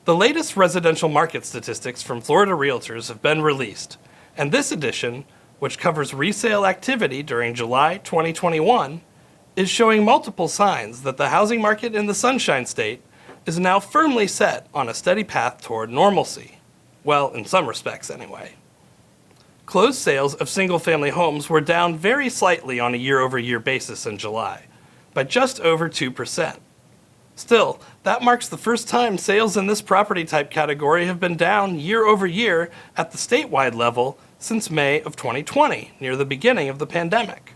The latest residential market statistics from Florida Realtors have been released, and this edition, which covers resale activity during July 2021, is showing multiple signs that the housing market in the Sunshine State is now firmly set on a steady path toward normalcy. Well, in some respects anyway. Closed sales of single-family homes were down very slightly on a year-over-year basis in July, by just over 2%. Still, that marks the first time sales in this property type category have been down year over year at the statewide level since May of 2020, near the beginning of the pandemic.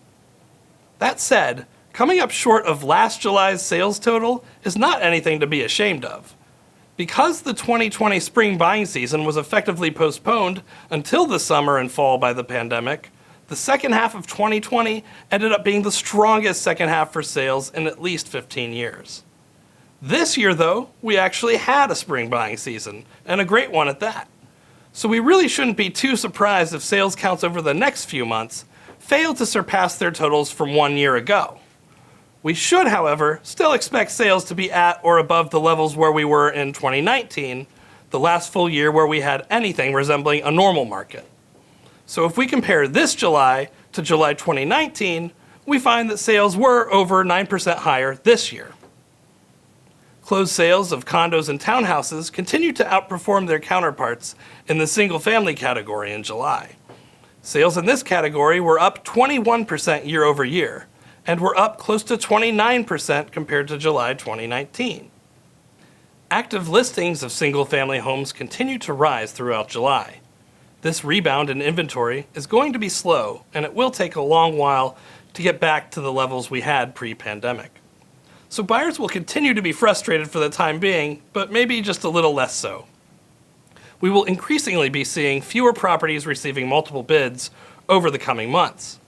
That said, coming up short of last July's sales total is not anything to be ashamed of. Because the 2020 spring buying season was effectively postponed until the summer and fall by the pandemic, the second half of 2020 ended up being the strongest second half for sales in at least 15 years. This year, though, we actually had a spring buying season, and a great one at that. So we really shouldn't be too surprised if sales counts over the next few months fail to surpass their totals from 1 year ago. We should, however, still expect sales to be at or above the levels where we were in 2019, the last full year where we had anything resembling a normal market. So if we compare this July to July 2019, we find that sales were over 9% higher this year. Closed sales of condos and townhouses continued to outperform their counterparts in the single-family category in July. Sales in this category were up 21% year over year, and were up close to 29% compared to July 2019. Active listings of single-family homes continued to rise throughout July. This rebound in inventory is going to be slow, and it will take a long while to get back to the levels we had pre-pandemic. So buyers will continue to be frustrated for the time being, but maybe just a little less so. We will increasingly be seeing fewer properties receiving multiple bids over the coming months.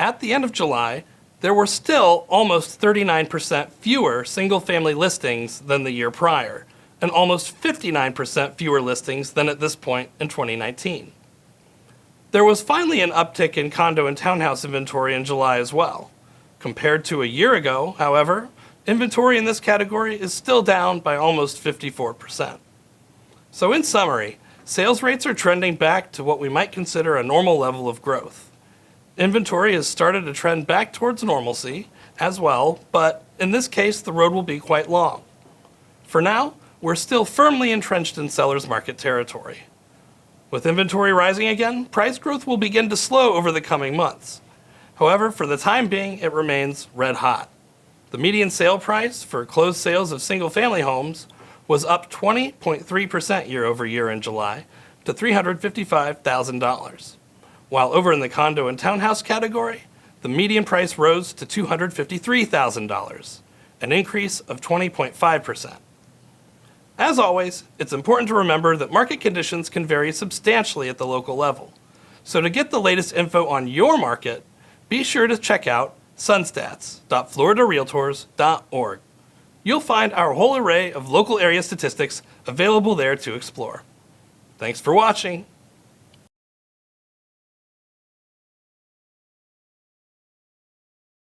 At the end of July, there were still almost 39% fewer single-family listings than the year prior, and almost 59% fewer listings than at this point in 2019. There was finally an uptick in condo and townhouse inventory in July as well. Compared to a year ago, however, inventory in this category is still down by almost 54%. So in summary, sales rates are trending back to what we might consider a normal level of growth. Inventory has started to trend back towards normalcy as well, but in this case, the road will be quite long. For now, we're still firmly entrenched in seller's market territory. With inventory rising again, price growth will begin to slow over the coming months. However, for the time being, it remains red hot. The median sale price for closed sales of single-family homes was up 20.3% year over year in July to $355,000. While over in the condo and townhouse category, the median price rose to $253,000, an increase of 20.5%. As always, it's important to remember that market conditions can vary substantially at the local level. So to get the latest info on your market, be sure to check out sunstats.floridarealtors.org. You'll find our whole array of local area statistics available there to explore. Thanks for watching.